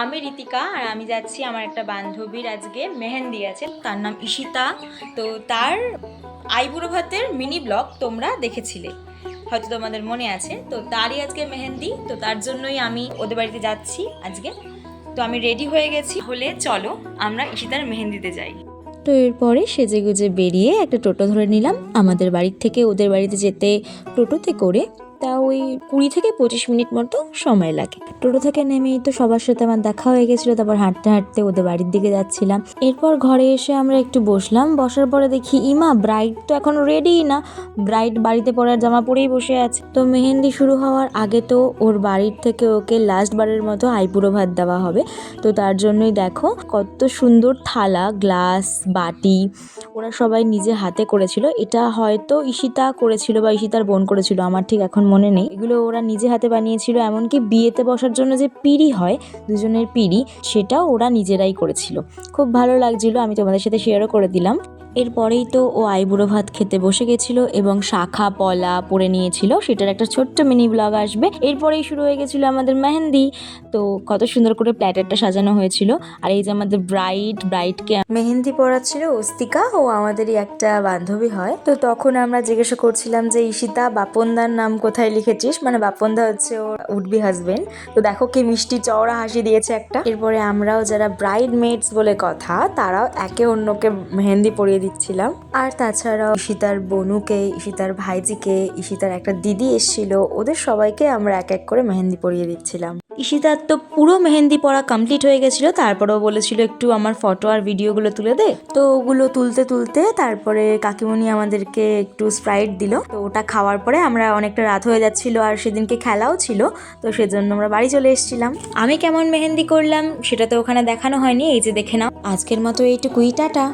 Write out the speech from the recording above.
আমি ঋতিকা আর আমি যাচ্ছি আমার একটা বান্ধবীর আজকে মেহেন্দি আছে, তার নাম ঈশিতা। তো তার আইবুড়ো ভাতের মিনি ব্লগ তোমরা দেখেছিলে, হয়তো তোমাদের মনে আছে। তো তারই আজকে মেহেন্দি, তো তার জন্যই আমি ওদের বাড়িতে যাচ্ছি আজকে। তো আমি রেডি হয়ে গেছি, হলে চলো আমরা ঈশিতার মেহেন্দিতে যাই। তো এরপরে সেজেগুজে বেরিয়ে একটা টোটো ধরে নিলাম। আমাদের বাড়ির থেকে ওদের বাড়িতে যেতে টোটোতে করে তা ওই 20 থেকে 25 মিনিট মতো সময় লাগে। টোটো থেকে নেমেই তো সবার সাথে আমার দেখা হয়ে গেছিলো, তারপর হাঁটতে হাঁটতে ওদের বাড়ির দিকে যাচ্ছিলাম। এরপর ঘরে এসে আমরা একটু বসলাম, বসার পরে দেখি ইমা ব্রাইড তো এখনো রেডিই না, ব্রাইড বাড়িতে পরার জামা পরেই বসে আছে। তো মেহেন্দি শুরু হওয়ার আগে তো ওর বাড়ির থেকে ওকে লাস্ট বারের মতো আইবুড়ো ভাত দেওয়া হবে। তো তার জন্যই দেখো কত সুন্দর থালা, গ্লাস, বাটি ওরা সবাই নিজে হাতে করেছিল। এটা হয়তো ঈশিতা করেছিল বা ঈশিতার বোন করেছিল, আমার ঠিক এখন মনে নেই। এগুলো ওরা নিজে হাতে বানিয়েছিল। এমনকি বিয়েতে বসার জন্য যে পিঁড়ি হয়, দুজনের পিঁড়ি, সেটাও ওরা নিজেরাই করেছিল। খুব ভালো লাগছিল, আমি তোমাদের সাথে শেয়ারও করে দিলাম। এরপরেই তো ও আইবুড়ো ভাত খেতে বসে গেছিলো এবং শাখা পলা পরে নিয়েছিল, সেটার একটা ছোট্ট মিনি ব্লগ আসবে। এরপরেই শুরু হয়ে গেছিলো আমাদের মেহেন্দি। তো কত সুন্দর করে প্ল্যাটারটা সাজানো হয়েছিল। আর এই যে আমাদের ব্রাইডকে মেহেন্দি পরাচ্ছিল অস্তিকা, ও আমাদেরই একটা বান্ধবী হয়। তো তখন আমরা জিজ্ঞাসা করছিলাম যে ঈশিতা, বাপনদার নাম কোথায় লিখেছিস, মানে বাপনদা হচ্ছে ওর উডবি হাজবেন্ড। তো দেখো কি মিষ্টি চওড়া হাসি দিয়েছে একটা। এরপরে আমরাও যারা ব্রাইড মেডস বলে কথা, তারাও একে অন্যকে মেহেন্দি পরিয়ে দিচ্ছিলাম। আর তাছাড়াও ঈশিতার বনুকে, ঈশিতার ভাইজিকে, ঈশিতার একটা দিদি এসেছিল, ওদের সবাইকে আমরা এক এক করে মেহেন্দি পরিয়ে দিচ্ছিলাম। ঈশিতার তো পুরো মেহেন্দি পরা কমপ্লিট হয়ে গেছিলো, তারপরেও বলেছিল একটু আমার ফটো আর ভিডিওগুলো তুলে দে। তো ওগুলো তুলতে তুলতে তারপরে কাকিমণি আমাদেরকে একটু স্প্রাইট দিল। তো ওটা খাওয়ার পরে আমরা অনেকটা রাত হয়ে যাচ্ছিল, আর সেদিনকে খেলাও ছিল, তো সেজন্য আমরা বাড়ি চলে এসেছিলাম। আমি কেমন মেহেন্দি করলাম সেটা তো ওখানে দেখানো হয়নি, এই যে দেখে নাও। আজকের মতো এইটুকুই, টাটা।